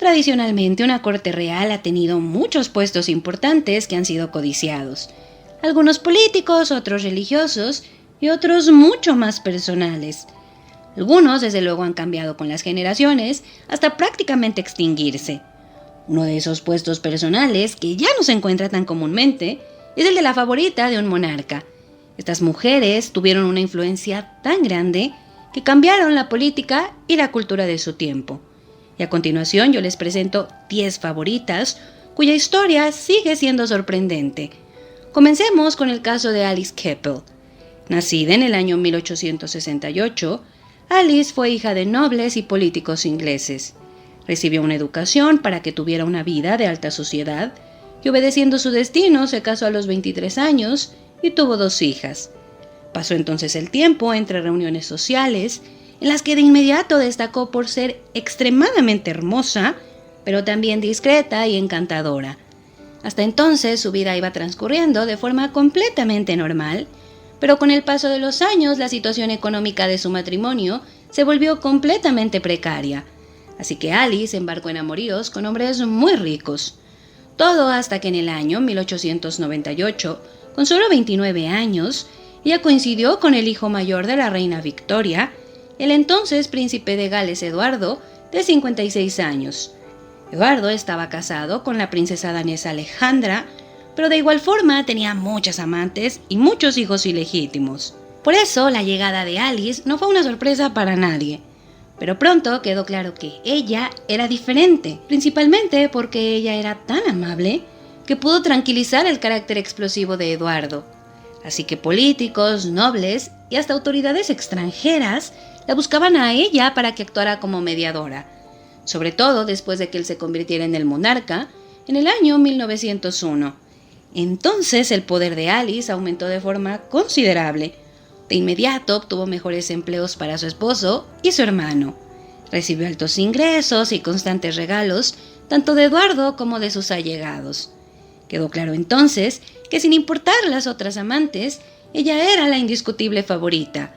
Tradicionalmente, una corte real ha tenido muchos puestos importantes que han sido codiciados. Algunos políticos, otros religiosos y otros mucho más personales. Algunos, desde luego, han cambiado con las generaciones hasta prácticamente extinguirse. Uno de esos puestos personales, que ya no se encuentra tan comúnmente, es el de la favorita de un monarca. Estas mujeres tuvieron una influencia tan grande que cambiaron la política y la cultura de su tiempo. Y a continuación yo les presento 10 favoritas cuya historia sigue siendo sorprendente. Comencemos con el caso de Alice Keppel. Nacida en el año 1868, Alice fue hija de nobles y políticos ingleses. Recibió una educación para que tuviera una vida de alta sociedad y, obedeciendo su destino, se casó a los 23 años y tuvo 2 hijas. Pasó entonces el tiempo entre reuniones sociales en las que de inmediato destacó por ser extremadamente hermosa, pero también discreta y encantadora. Hasta entonces su vida iba transcurriendo de forma completamente normal, pero con el paso de los años la situación económica de su matrimonio se volvió completamente precaria, así que Alice embarcó en amoríos con hombres muy ricos. Todo hasta que en el año 1898, con solo 29 años, ella coincidió con el hijo mayor de la reina Victoria, el entonces príncipe de Gales Eduardo, de 56 años. Eduardo estaba casado con la princesa danesa Alejandra, pero de igual forma tenía muchas amantes y muchos hijos ilegítimos. Por eso la llegada de Alice no fue una sorpresa para nadie. Pero pronto quedó claro que ella era diferente, principalmente porque ella era tan amable que pudo tranquilizar el carácter explosivo de Eduardo. Así que políticos, nobles y hasta autoridades extranjeras la buscaban a ella para que actuara como mediadora, sobre todo después de que él se convirtiera en el monarca en el año 1901. Entonces el poder de Alice aumentó de forma considerable. De inmediato obtuvo mejores empleos para su esposo y su hermano. Recibió altos ingresos y constantes regalos, tanto de Eduardo como de sus allegados. Quedó claro entonces que, sin importar las otras amantes, ella era la indiscutible favorita.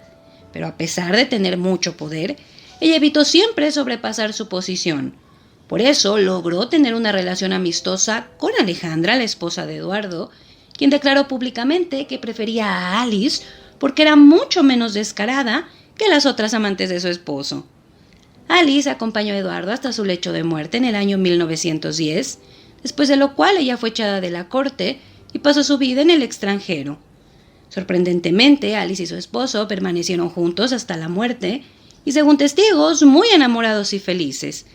Pero a pesar de tener mucho poder, ella evitó siempre sobrepasar su posición. Por eso logró tener una relación amistosa con Alejandra, la esposa de Eduardo, quien declaró públicamente que prefería a Alice porque era mucho menos descarada que las otras amantes de su esposo. Alice acompañó a Eduardo hasta su lecho de muerte en el año 1910, después de lo cual ella fue echada de la corte y pasó su vida en el extranjero. Sorprendentemente, Alice y su esposo permanecieron juntos hasta la muerte y, según testigos, muy enamorados y felices.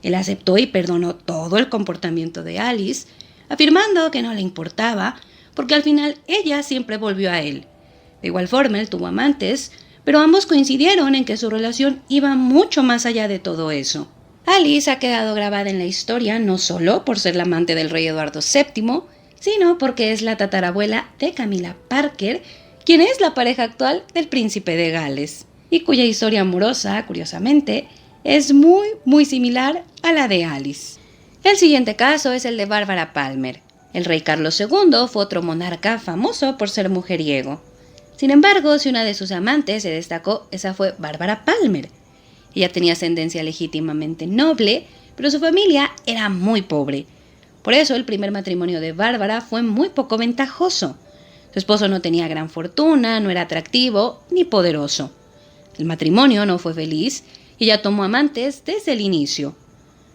Él aceptó y perdonó todo el comportamiento de Alice, afirmando que no le importaba, porque al final ella siempre volvió a él. De igual forma, él tuvo amantes, pero ambos coincidieron en que su relación iba mucho más allá de todo eso. Alice ha quedado grabada en la historia no solo por ser la amante del rey Eduardo VII, sino porque es la tatarabuela de Camilla Parker, quien es la pareja actual del príncipe de Gales, y cuya historia amorosa, curiosamente, es muy similar a la de Alice. El siguiente caso es el de Bárbara Palmer. El rey Carlos II fue otro monarca famoso por ser mujeriego. Sin embargo, si una de sus amantes se destacó, esa fue Bárbara Palmer. Ella tenía ascendencia legítimamente noble, pero su familia era muy pobre. Por eso el primer matrimonio de Bárbara fue muy poco ventajoso. Su esposo no tenía gran fortuna, no era atractivo ni poderoso. El matrimonio no fue feliz y ella tomó amantes desde el inicio.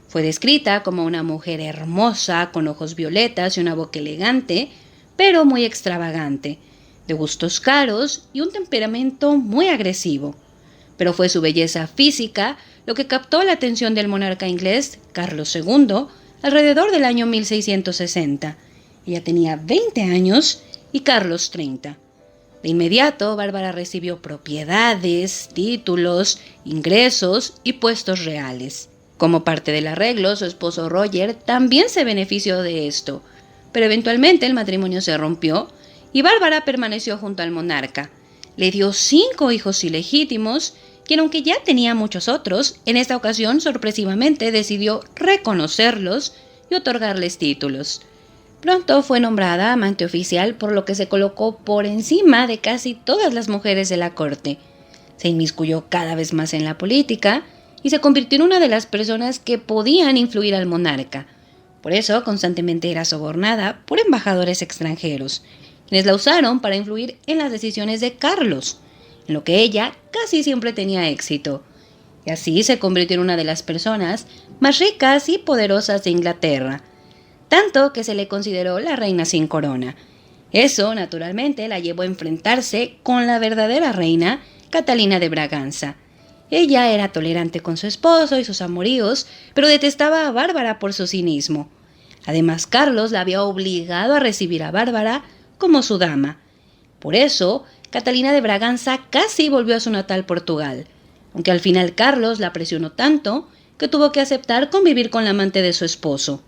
Fue descrita como una mujer hermosa, con ojos violetas y una boca elegante, pero muy extravagante, de gustos caros y un temperamento muy agresivo. Pero fue su belleza física lo que captó la atención del monarca inglés Carlos II alrededor del año 1660. Ella tenía 20 años y Carlos 30. De inmediato, Bárbara recibió propiedades, títulos, ingresos y puestos reales. Como parte del arreglo, su esposo Roger también se benefició de esto, pero eventualmente el matrimonio se rompió y Bárbara permaneció junto al monarca. Le dio 5 hijos ilegítimos, quien, aunque ya tenía muchos otros, en esta ocasión sorpresivamente decidió reconocerlos y otorgarles títulos. Pronto fue nombrada amante oficial, por lo que se colocó por encima de casi todas las mujeres de la corte. Se inmiscuyó cada vez más en la política y se convirtió en una de las personas que podían influir al monarca. Por eso constantemente era sobornada por embajadores extranjeros, quienes la usaron para influir en las decisiones de Carlos, en lo que ella casi siempre tenía éxito. Y así se convirtió en una de las personas más ricas y poderosas de Inglaterra, tanto que se le consideró la reina sin corona. Eso, naturalmente, la llevó a enfrentarse con la verdadera reina, Catalina de Braganza. Ella era tolerante con su esposo y sus amoríos, pero detestaba a Bárbara por su cinismo. Además, Carlos la había obligado a recibir a Bárbara como su dama. Por eso, Catalina de Braganza casi volvió a su natal Portugal, aunque al final Carlos la presionó tanto que tuvo que aceptar convivir con la amante de su esposo.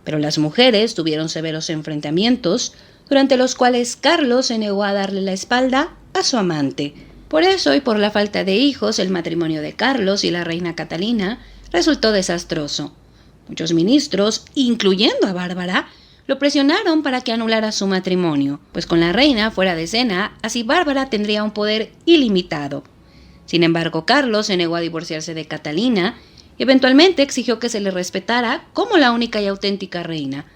Pero las mujeres tuvieron severos enfrentamientos, durante los cuales Carlos se negó a darle la espalda a su amante. Por eso y por la falta de hijos, el matrimonio de Carlos y la reina Catalina resultó desastroso. Muchos ministros, incluyendo a Bárbara, lo presionaron para que anulara su matrimonio, pues con la reina fuera de escena, así Bárbara tendría un poder ilimitado. Sin embargo, Carlos se negó a divorciarse de Catalina y eventualmente exigió que se le respetara como la única y auténtica reina.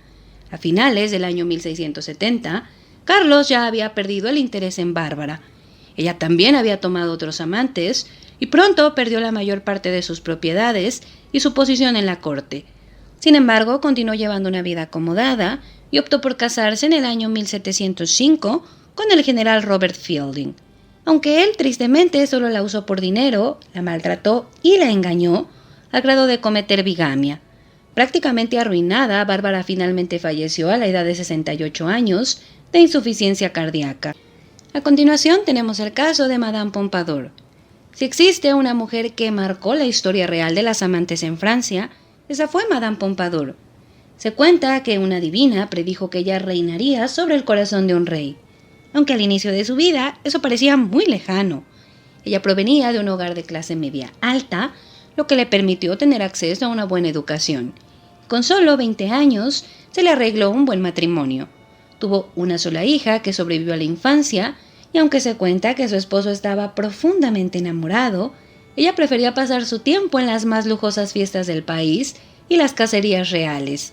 A finales del año 1670, Carlos ya había perdido el interés en Bárbara. Ella también había tomado otros amantes y pronto perdió la mayor parte de sus propiedades y su posición en la corte. Sin embargo, continuó llevando una vida acomodada y optó por casarse en el año 1705 con el general Robert Fielding. Aunque él tristemente solo la usó por dinero, la maltrató y la engañó, al grado de cometer bigamia. Prácticamente arruinada, Bárbara finalmente falleció a la edad de 68 años de insuficiencia cardíaca. A continuación tenemos el caso de Madame Pompadour. Si existe una mujer que marcó la historia real de las amantes en Francia, esa fue Madame Pompadour. Se cuenta que una divina predijo que ella reinaría sobre el corazón de un rey, aunque al inicio de su vida eso parecía muy lejano. Ella provenía de un hogar de clase media alta, lo que le permitió tener acceso a una buena educación. Con solo 20 años se le arregló un buen matrimonio. Tuvo una sola hija que sobrevivió a la infancia, y aunque se cuenta que su esposo estaba profundamente enamorado, ella prefería pasar su tiempo en las más lujosas fiestas del país y las cacerías reales,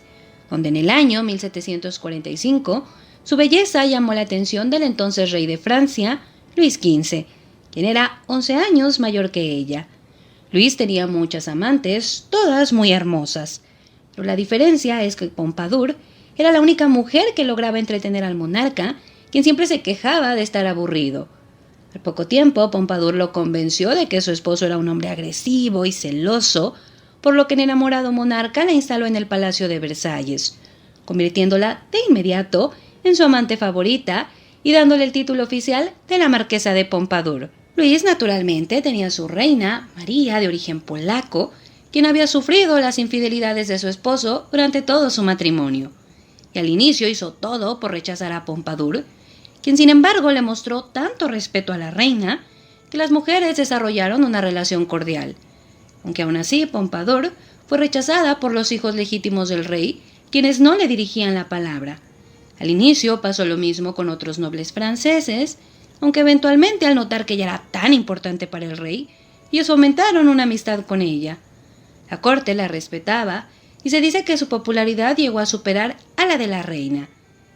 donde en el año 1745 su belleza llamó la atención del entonces rey de Francia, Luis XV, quien era 11 años mayor que ella. Luis tenía muchas amantes, todas muy hermosas, pero la diferencia es que Pompadour era la única mujer que lograba entretener al monarca, quien siempre se quejaba de estar aburrido. Al poco tiempo, Pompadour lo convenció de que su esposo era un hombre agresivo y celoso, por lo que el enamorado monarca la instaló en el Palacio de Versalles, convirtiéndola de inmediato en su amante favorita y dándole el título oficial de la Marquesa de Pompadour. Luis, naturalmente, tenía a su reina, María, de origen polaco, quien había sufrido las infidelidades de su esposo durante todo su matrimonio. Y al inicio hizo todo por rechazar a Pompadour, quien sin embargo le mostró tanto respeto a la reina que las mujeres desarrollaron una relación cordial. Aunque aún así Pompadour fue rechazada por los hijos legítimos del rey, quienes no le dirigían la palabra. Al inicio pasó lo mismo con otros nobles franceses, aunque eventualmente al notar que ella era tan importante para el rey, ellos fomentaron una amistad con ella. La corte la respetaba y se dice que su popularidad llegó a superar a la de la reina.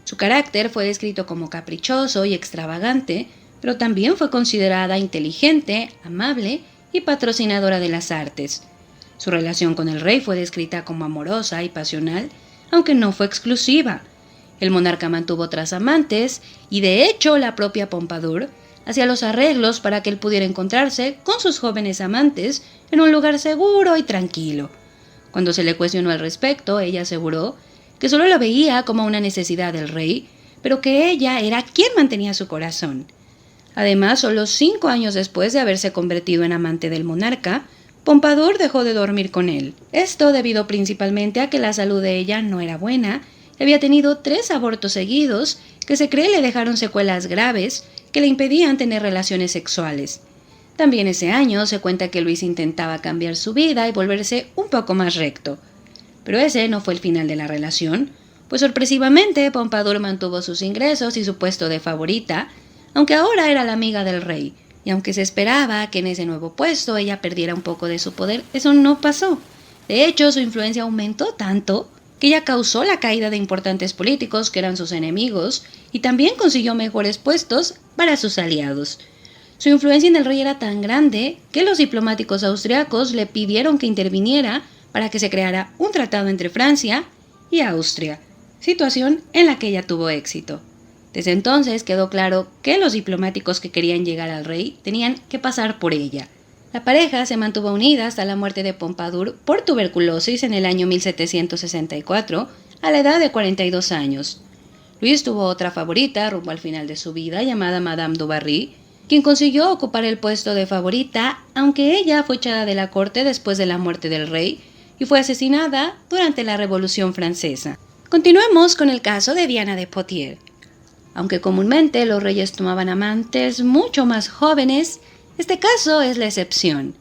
Su carácter fue descrito como caprichoso y extravagante, pero también fue considerada inteligente, amable y patrocinadora de las artes. Su relación con el rey fue descrita como amorosa y pasional, aunque no fue exclusiva. El monarca mantuvo otras amantes y, de hecho, la propia Pompadour hacía los arreglos para que él pudiera encontrarse con sus jóvenes amantes en un lugar seguro y tranquilo. Cuando se le cuestionó al respecto, ella aseguró que solo lo veía como una necesidad del rey, pero que ella era quien mantenía su corazón. Además, solo 5 años después de haberse convertido en amante del monarca, Pompadour dejó de dormir con él. Esto debido principalmente a que la salud de ella no era buena. Había tenido 3 abortos seguidos que se cree le dejaron secuelas graves que le impedían tener relaciones sexuales. También ese año se cuenta que Luis intentaba cambiar su vida y volverse un poco más recto. Pero ese no fue el final de la relación, pues sorpresivamente Pompadour mantuvo sus ingresos y su puesto de favorita, aunque ahora era la amiga del rey, Y aunque se esperaba que en ese nuevo puesto ella perdiera un poco de su poder, eso no pasó. De hecho, su influencia aumentó tanto que ella causó la caída de importantes políticos que eran sus enemigos y también consiguió mejores puestos para sus aliados. Su influencia en el rey era tan grande que los diplomáticos austriacos le pidieron que interviniera para que se creara un tratado entre Francia y Austria, situación en la que ella tuvo éxito. Desde entonces quedó claro que los diplomáticos que querían llegar al rey tenían que pasar por ella. La pareja se mantuvo unida hasta la muerte de Pompadour por tuberculosis en el año 1764, a la edad de 42 años. Luis tuvo otra favorita rumbo al final de su vida, llamada Madame du Barry, quien consiguió ocupar el puesto de favorita, aunque ella fue echada de la corte después de la muerte del rey y fue asesinada durante la Revolución Francesa. Continuemos con el caso de Diana de Poitiers. Aunque comúnmente los reyes tomaban amantes mucho más jóvenes, este caso es la excepción.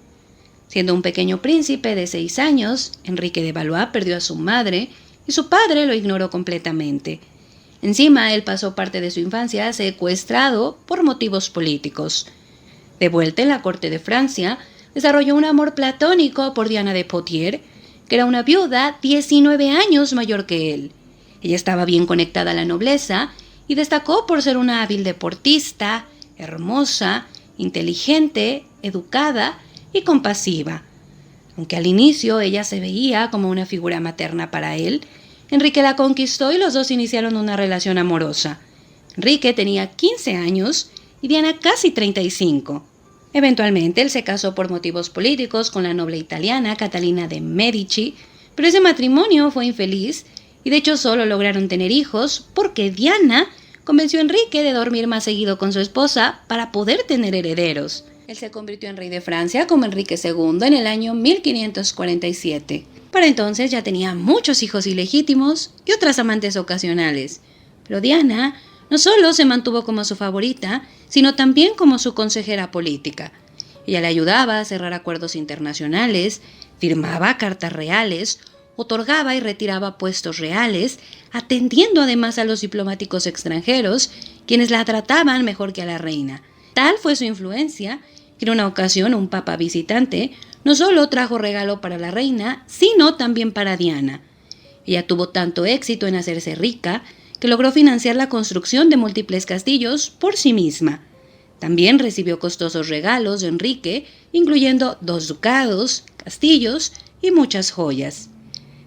Siendo un pequeño príncipe de 6 años, Enrique de Valois perdió a su madre y su padre lo ignoró completamente. Encima, él pasó parte de su infancia secuestrado por motivos políticos. De vuelta en la corte de Francia, desarrolló un amor platónico por Diana de Poitiers, que era una viuda 19 años mayor que él. Ella estaba bien conectada a la nobleza y destacó por ser una hábil deportista, hermosa, inteligente, educada y compasiva. Aunque al inicio ella se veía como una figura materna para él, Enrique la conquistó y los dos iniciaron una relación amorosa. Enrique tenía 15 años y Diana casi 35. Eventualmente él se casó por motivos políticos con la noble italiana Catalina de Medici, pero ese matrimonio fue infeliz y de hecho solo lograron tener hijos porque Diana convenció a Enrique de dormir más seguido con su esposa para poder tener herederos. Él se convirtió en rey de Francia como Enrique II en el año 1547. Para entonces ya tenía muchos hijos ilegítimos y otras amantes ocasionales. Pero Diana no solo se mantuvo como su favorita, sino también como su consejera política. Ella le ayudaba a cerrar acuerdos internacionales, firmaba cartas reales, otorgaba y retiraba puestos reales, atendiendo además a los diplomáticos extranjeros, quienes la trataban mejor que a la reina. Tal fue su influencia que en una ocasión un papa visitante no solo trajo regalo para la reina, sino también para Diana. Ella tuvo tanto éxito en hacerse rica que logró financiar la construcción de múltiples castillos por sí misma. También recibió costosos regalos de Enrique, incluyendo 2 ducados, castillos y muchas joyas.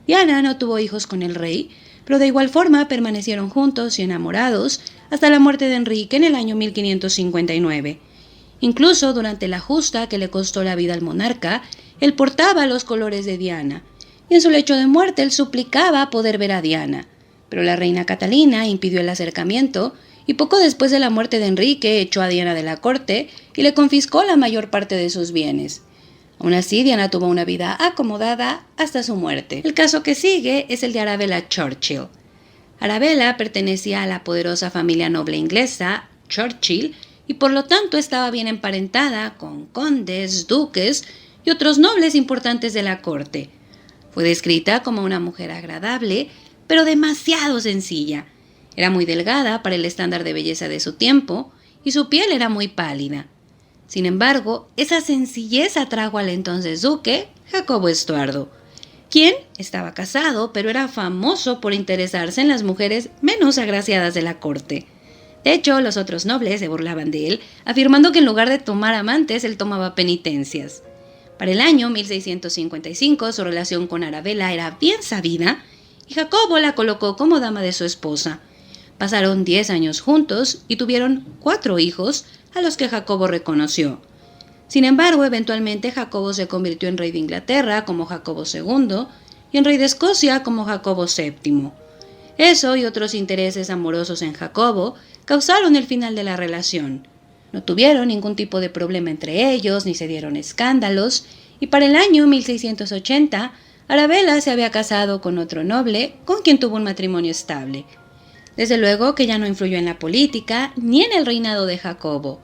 Diana no tuvo hijos con el rey, pero de igual forma permanecieron juntos y enamorados hasta la muerte de Enrique en el año 1559. Incluso durante la justa que le costó la vida al monarca, él portaba los colores de Diana, y en su lecho de muerte él suplicaba poder ver a Diana. Pero la reina Catalina impidió el acercamiento, y poco después de la muerte de Enrique echó a Diana de la corte y le confiscó la mayor parte de sus bienes. Aún así, Diana tuvo una vida acomodada hasta su muerte. El caso que sigue es el de Arabella Churchill. Arabella pertenecía a la poderosa familia noble inglesa, Churchill, y por lo tanto estaba bien emparentada con condes, duques y otros nobles importantes de la corte. Fue descrita como una mujer agradable, pero demasiado sencilla. Era muy delgada para el estándar de belleza de su tiempo y su piel era muy pálida. Sin embargo, esa sencillez atrajo al entonces duque, Jacobo Estuardo, quien estaba casado, pero era famoso por interesarse en las mujeres menos agraciadas de la corte. De hecho, los otros nobles se burlaban de él, afirmando que en lugar de tomar amantes, él tomaba penitencias. Para el año 1655, su relación con Arabella era bien sabida, y Jacobo la colocó como dama de su esposa. Pasaron 10 años juntos y tuvieron 4 hijos, a los que Jacobo reconoció. Sin embargo, eventualmente Jacobo se convirtió en rey de Inglaterra como Jacobo II y en rey de Escocia como Jacobo VII. Eso y otros intereses amorosos en Jacobo causaron el final de la relación. No tuvieron ningún tipo de problema entre ellos, ni se dieron escándalos, y para el año 1680, Arabella se había casado con otro noble, con quien tuvo un matrimonio estable. Desde luego que ya no influyó en la política ni en el reinado de Jacobo.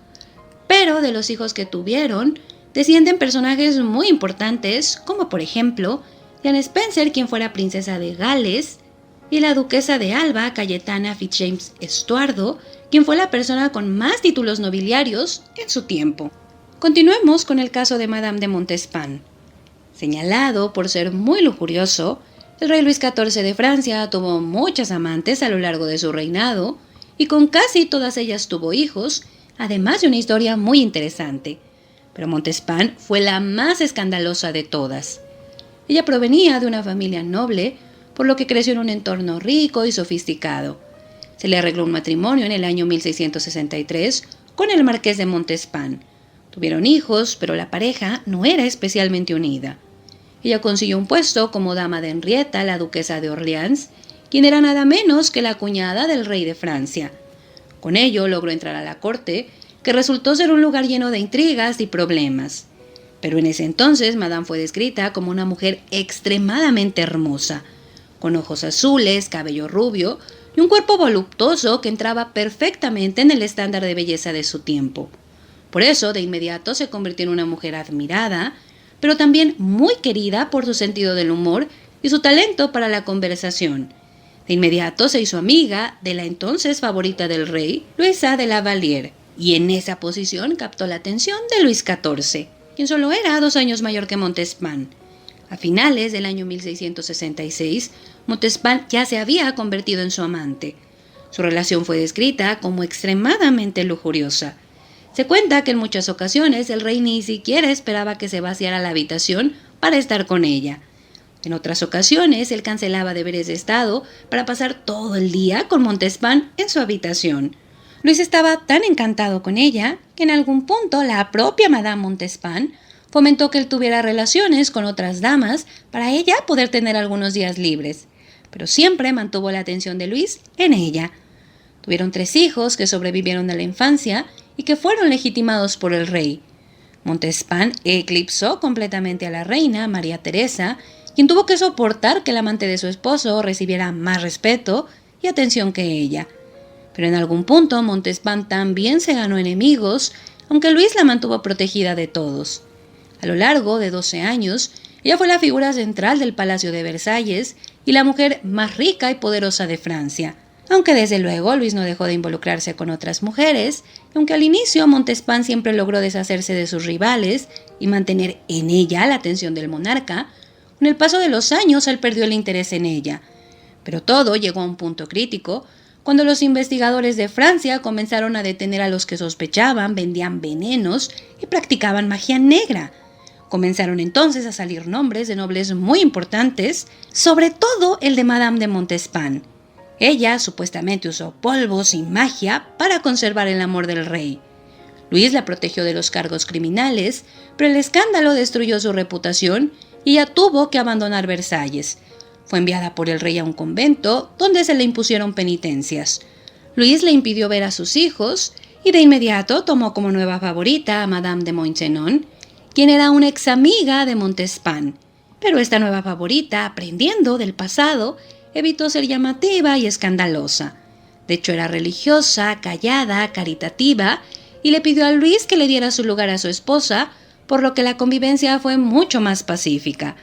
Pero de los hijos que tuvieron, descienden personajes muy importantes, como por ejemplo, Diana Spencer, quien fuera princesa de Gales, y la duquesa de Alba, Cayetana Fitzjames Estuardo, quien fue la persona con más títulos nobiliarios en su tiempo. Continuemos con el caso de Madame de Montespan. Señalado por ser muy lujurioso, el rey Luis XIV de Francia tuvo muchas amantes a lo largo de su reinado y con casi todas ellas tuvo hijos, además de una historia muy interesante. Pero Montespan fue la más escandalosa de todas. Ella provenía de una familia noble, por lo que creció en un entorno rico y sofisticado. Se le arregló un matrimonio en el año 1663 con el marqués de Montespan. Tuvieron hijos, pero la pareja no era especialmente unida. Ella consiguió un puesto como dama de Henrietta, la duquesa de Orleans, quien era nada menos que la cuñada del rey de Francia. Con ello logró entrar a la corte, que resultó ser un lugar lleno de intrigas y problemas. Pero en ese entonces Madame fue descrita como una mujer extremadamente hermosa, con ojos azules, cabello rubio y un cuerpo voluptuoso que entraba perfectamente en el estándar de belleza de su tiempo. Por eso, de inmediato se convirtió en una mujer admirada, pero también muy querida por su sentido del humor y su talento para la conversación. De inmediato se hizo amiga de la entonces favorita del rey, Luisa de la Vallière, y en esa posición captó la atención de Luis XIV, quien solo era 2 años mayor que Montespan. A finales del año 1666, Montespan ya se había convertido en su amante. Su relación fue descrita como extremadamente lujuriosa. Se cuenta que en muchas ocasiones el rey ni siquiera esperaba que se vaciara la habitación para estar con ella. En otras ocasiones, él cancelaba deberes de estado para pasar todo el día con Montespan en su habitación. Luis estaba tan encantado con ella que en algún punto la propia Madame Montespan fomentó que él tuviera relaciones con otras damas para ella poder tener algunos días libres, pero siempre mantuvo la atención de Luis en ella. Tuvieron 3 hijos que sobrevivieron a la infancia y que fueron legitimados por el rey. Montespan eclipsó completamente a la reina María Teresa, quien tuvo que soportar que el amante de su esposo recibiera más respeto y atención que ella. Pero en algún punto Montespan también se ganó enemigos, aunque Luis la mantuvo protegida de todos. A lo largo de 12 años, ella fue la figura central del Palacio de Versalles y la mujer más rica y poderosa de Francia. Aunque desde luego Luis no dejó de involucrarse con otras mujeres, aunque al inicio Montespan siempre logró deshacerse de sus rivales y mantener en ella la atención del monarca, con el paso de los años él perdió el interés en ella. Pero todo llegó a un punto crítico cuando los investigadores de Francia comenzaron a detener a los que sospechaban, vendían venenos y practicaban magia negra. Comenzaron entonces a salir nombres de nobles muy importantes, sobre todo el de Madame de Montespan. Ella supuestamente usó polvos y magia para conservar el amor del rey. Luis la protegió de los cargos criminales, pero el escándalo destruyó su reputación y ella tuvo que abandonar Versalles. Fue enviada por el rey a un convento donde se le impusieron penitencias. Luis le impidió ver a sus hijos y de inmediato tomó como nueva favorita a Madame de Maintenon, quien era una ex amiga de Montespan. Pero esta nueva favorita, aprendiendo del pasado, evitó ser llamativa y escandalosa. De hecho, era religiosa, callada, caritativa, y le pidió a Luis que le diera su lugar a su esposa, por lo que la convivencia fue mucho más pacífica.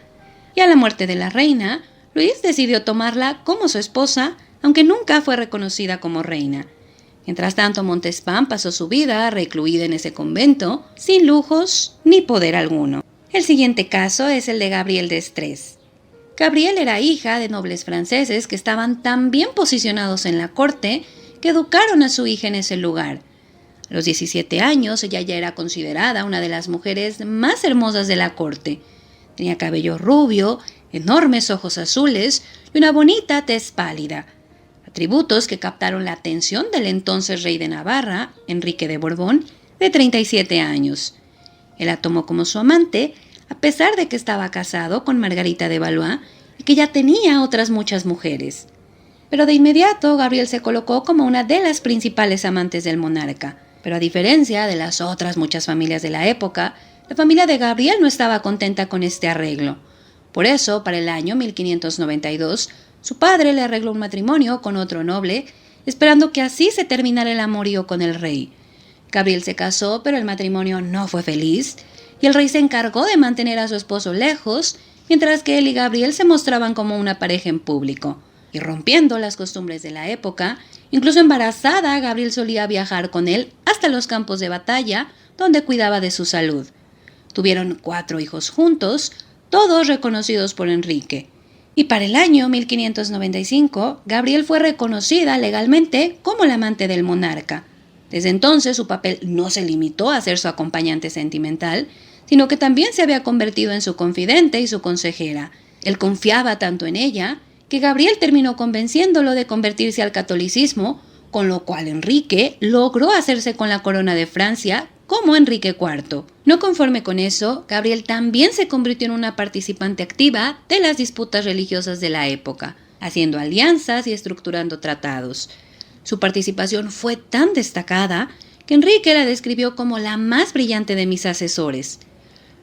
Y a la muerte de la reina, Luis decidió tomarla como su esposa, aunque nunca fue reconocida como reina. Mientras tanto, Montespan pasó su vida recluida en ese convento, sin lujos ni poder alguno. El siguiente caso es el de Gabrielle d'Estrées. Gabrielle era hija de nobles franceses que estaban tan bien posicionados en la corte que educaron a su hija en ese lugar. A los 17 años, ella ya era considerada una de las mujeres más hermosas de la corte. Tenía cabello rubio, enormes ojos azules y una bonita tez pálida. Atributos que captaron la atención del entonces rey de Navarra, Enrique de Borbón, de 37 años. Él la tomó como su amante, a pesar de que estaba casado con Margarita de Valois y que ya tenía otras muchas mujeres. Pero de inmediato Gabrielle se colocó como una de las principales amantes del monarca. Pero a diferencia de las otras muchas familias de la época, la familia de Gabrielle no estaba contenta con este arreglo. Por eso, para el año 1592, su padre le arregló un matrimonio con otro noble, esperando que así se terminara el amorío con el rey. Gabrielle se casó, pero el matrimonio no fue feliz, y el rey se encargó de mantener a su esposo lejos, mientras que él y Gabrielle se mostraban como una pareja en público. y rompiendo las costumbres de la época. Incluso embarazada, Gabriel solía viajar con él hasta los campos de batalla, donde cuidaba de su salud. Tuvieron 4 hijos juntos, todos reconocidos por Enrique. Y para el año 1595, Gabriel fue reconocida legalmente como la amante del monarca. Desde entonces su papel no se limitó a ser su acompañante sentimental, sino que también se había convertido en su confidente y su consejera. Él confiaba tanto en ella que Gabriel terminó convenciéndolo de convertirse al catolicismo, con lo cual Enrique logró hacerse con la corona de Francia como Enrique IV. No conforme con eso, Gabriel también se convirtió en una participante activa de las disputas religiosas de la época, haciendo alianzas y estructurando tratados. Su participación fue tan destacada que Enrique la describió como la más brillante de mis asesores.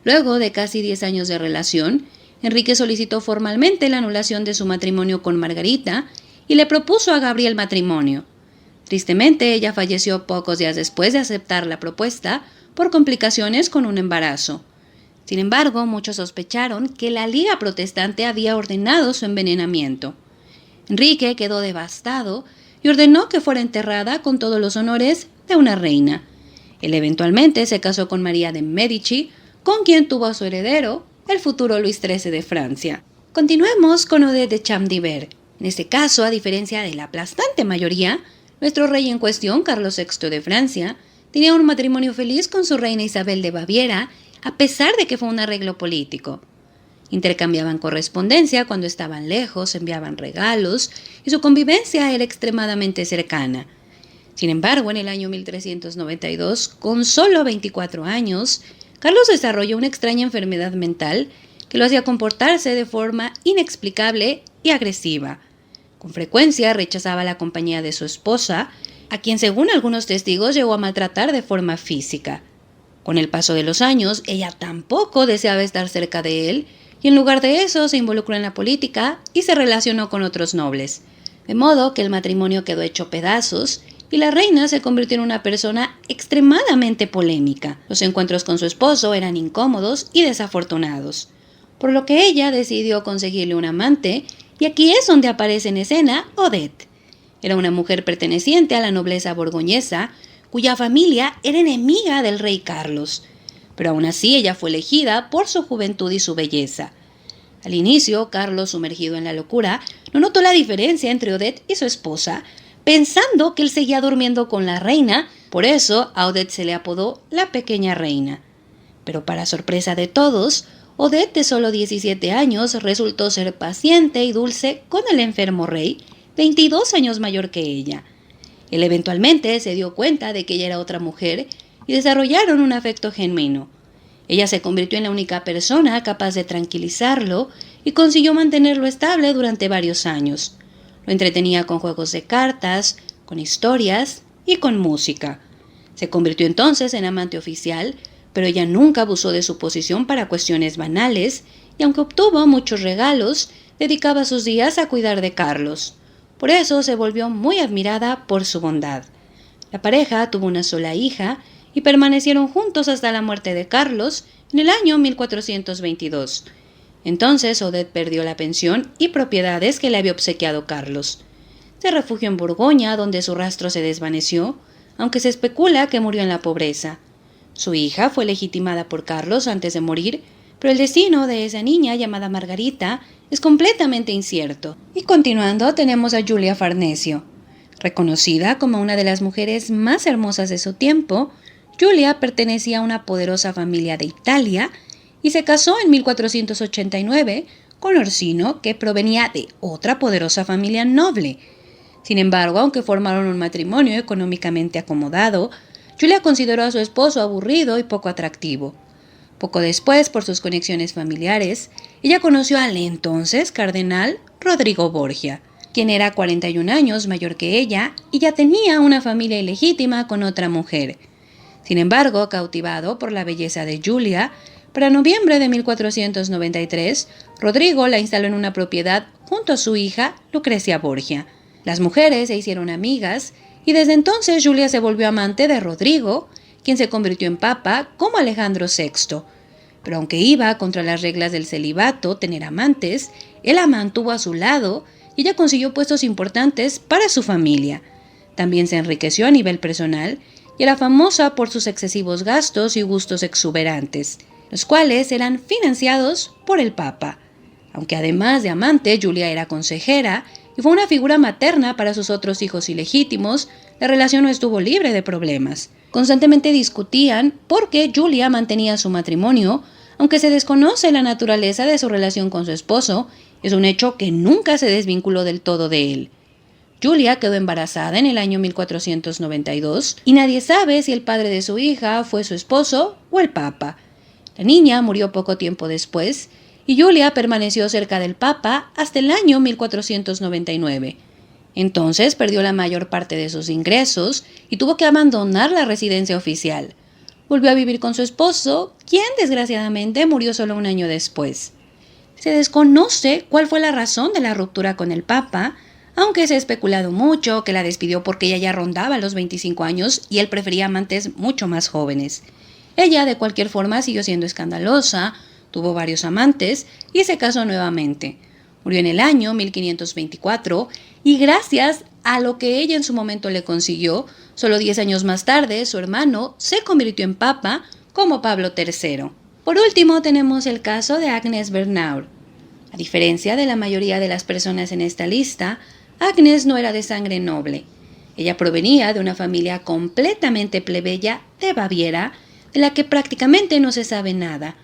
Luego de casi 10 años de relación, Enrique solicitó formalmente la anulación de su matrimonio con Margarita y le propuso a Gabriel matrimonio. Tristemente, ella falleció pocos días después de aceptar la propuesta por complicaciones con un embarazo. Sin embargo, muchos sospecharon que la Liga Protestante había ordenado su envenenamiento. Enrique quedó devastado y ordenó que fuera enterrada con todos los honores de una reina. Él eventualmente se casó con María de Medici, con quien tuvo a su heredero, el futuro Luis XIII de Francia. Continuemos con Odette de Chamdiver. En este caso, a diferencia de la aplastante mayoría, nuestro rey en cuestión, Carlos VI de Francia, tenía un matrimonio feliz con su reina Isabel de Baviera, a pesar de que fue un arreglo político. Intercambiaban correspondencia cuando estaban lejos, enviaban regalos, y su convivencia era extremadamente cercana. Sin embargo, en el año 1392, con solo 24 años, Carlos desarrolló una extraña enfermedad mental que lo hacía comportarse de forma inexplicable y agresiva. Con frecuencia rechazaba la compañía de su esposa, a quien según algunos testigos llegó a maltratar de forma física. Con el paso de los años, ella tampoco deseaba estar cerca de él, y en lugar de eso se involucró en la política y se relacionó con otros nobles. De modo que el matrimonio quedó hecho pedazos, y la reina se convirtió en una persona extremadamente polémica. Los encuentros con su esposo eran incómodos y desafortunados, por lo que ella decidió conseguirle un amante, y aquí es donde aparece en escena Odette. Era una mujer perteneciente a la nobleza borgoñesa, cuya familia era enemiga del rey Carlos, pero aún así ella fue elegida por su juventud y su belleza. Al inicio, Carlos, sumergido en la locura, no notó la diferencia entre Odette y su esposa, pensando que él seguía durmiendo con la reina, por eso a Odette se le apodó la pequeña reina. Pero para sorpresa de todos, Odette, de solo 17 años, resultó ser paciente y dulce con el enfermo rey, 22 años mayor que ella. Él eventualmente se dio cuenta de que ella era otra mujer y desarrollaron un afecto genuino. Ella se convirtió en la única persona capaz de tranquilizarlo y consiguió mantenerlo estable durante varios años. Lo entretenía con juegos de cartas, con historias y con música. Se convirtió entonces en amante oficial, pero ella nunca abusó de su posición para cuestiones banales y aunque obtuvo muchos regalos, dedicaba sus días a cuidar de Carlos. Por eso se volvió muy admirada por su bondad. La pareja tuvo una sola hija y permanecieron juntos hasta la muerte de Carlos en el año 1422. Entonces Odette perdió la pensión y propiedades que le había obsequiado Carlos. Se refugió en Borgoña, donde su rastro se desvaneció, aunque se especula que murió en la pobreza. Su hija fue legitimada por Carlos antes de morir, pero el destino de esa niña llamada Margarita es completamente incierto. Y continuando tenemos a Giulia Farnesio. Reconocida como una de las mujeres más hermosas de su tiempo, Giulia pertenecía a una poderosa familia de Italia y se casó en 1489 con Orsino, que provenía de otra poderosa familia noble. Sin embargo, aunque formaron un matrimonio económicamente acomodado, Giulia consideró a su esposo aburrido y poco atractivo. Poco después, por sus conexiones familiares, ella conoció al entonces cardenal Rodrigo Borgia, quien era 41 años mayor que ella y ya tenía una familia ilegítima con otra mujer. Sin embargo, cautivado por la belleza de Giulia, para noviembre de 1493, Rodrigo la instaló en una propiedad junto a su hija Lucrecia Borgia. Las mujeres se hicieron amigas y desde entonces Giulia se volvió amante de Rodrigo, quien se convirtió en papa como Alejandro VI. Pero aunque iba contra las reglas del celibato tener amantes, él la mantuvo a su lado, y ella consiguió puestos importantes para su familia. También se enriqueció a nivel personal y era famosa por sus excesivos gastos y gustos exuberantes, los cuales eran financiados por el Papa. Aunque además de amante, Julia era consejera y fue una figura materna para sus otros hijos ilegítimos, la relación no estuvo libre de problemas. Constantemente discutían por qué Julia mantenía su matrimonio, aunque se desconoce la naturaleza de su relación con su esposo, es un hecho que nunca se desvinculó del todo de él. Julia quedó embarazada en el año 1492 y nadie sabe si el padre de su hija fue su esposo o el Papa. La niña murió poco tiempo después y Julia permaneció cerca del Papa hasta el año 1499. Entonces perdió la mayor parte de sus ingresos y tuvo que abandonar la residencia oficial. Volvió a vivir con su esposo, quien desgraciadamente murió solo un año después. Se desconoce cuál fue la razón de la ruptura con el Papa, aunque se ha especulado mucho que la despidió porque ella ya rondaba los 25 años y él prefería amantes mucho más jóvenes. Ella, de cualquier forma, siguió siendo escandalosa, tuvo varios amantes y se casó nuevamente. Murió en el año 1524 y gracias a lo que ella en su momento le consiguió, solo 10 años más tarde su hermano se convirtió en papa como Pablo III. Por último tenemos el caso de Agnes Bernauer. A diferencia de la mayoría de las personas en esta lista, Agnes no era de sangre noble. Ella provenía de una familia completamente plebeya de Baviera, de la que prácticamente no se sabe nada.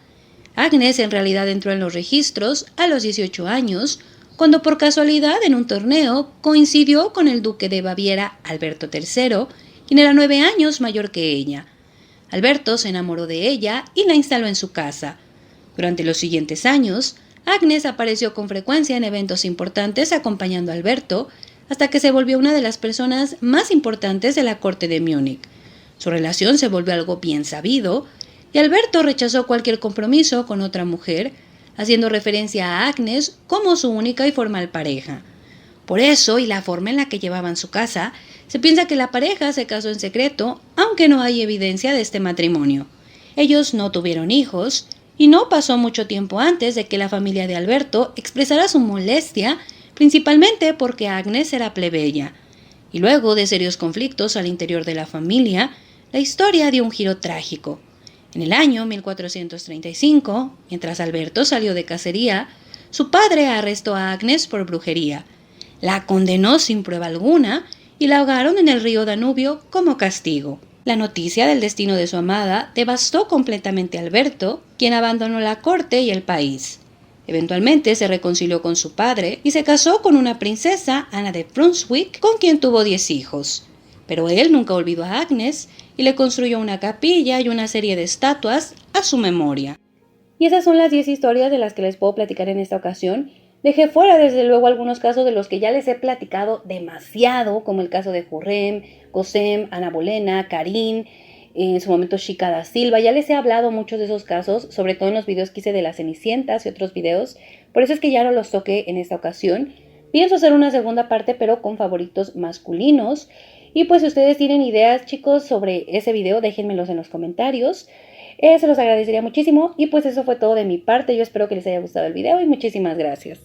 Agnes en realidad entró en los registros a los 18 años, cuando por casualidad en un torneo coincidió con el duque de Baviera, Alberto III, quien era 9 años mayor que ella. Alberto se enamoró de ella y la instaló en su casa. Durante los siguientes años, Agnes apareció con frecuencia en eventos importantes acompañando a Alberto, hasta que se volvió una de las personas más importantes de la corte de Múnich. Su relación se volvió algo bien sabido, y Alberto rechazó cualquier compromiso con otra mujer, haciendo referencia a Agnes como su única y formal pareja. Por eso, y la forma en la que llevaban su casa, se piensa que la pareja se casó en secreto, aunque no hay evidencia de este matrimonio. Ellos no tuvieron hijos, y no pasó mucho tiempo antes de que la familia de Alberto expresara su molestia, principalmente porque Agnes era plebeya. Y luego de serios conflictos al interior de la familia, la historia dio un giro trágico. En el año 1435, mientras Alberto salió de cacería, su padre arrestó a Agnes por brujería. La condenó sin prueba alguna y la ahogaron en el río Danubio como castigo. La noticia del destino de su amada devastó completamente a Alberto, quien abandonó la corte y el país. Eventualmente se reconcilió con su padre y se casó con una princesa, Ana de Brunswick, con quien tuvo 10 hijos. Pero él nunca olvidó a Agnes y le construyó una capilla y una serie de estatuas a su memoria. Y esas son las 10 historias de las que les puedo platicar en esta ocasión. Dejé fuera desde luego algunos casos de los que ya les he platicado demasiado, como el caso de Hurrem, Gosem, Ana Bolena, Karin, en su momento Chica da Silva. Ya les he hablado muchos de esos casos, sobre todo en los videos que hice de las Cenicientas y otros videos. Por eso es que ya no los toqué en esta ocasión. Pienso hacer una segunda parte, pero con favoritos masculinos. Y pues si ustedes tienen ideas, chicos, sobre ese video, déjenmelos en los comentarios. Se los agradecería muchísimo. Y pues eso fue todo de mi parte. Yo espero que les haya gustado el video y muchísimas gracias.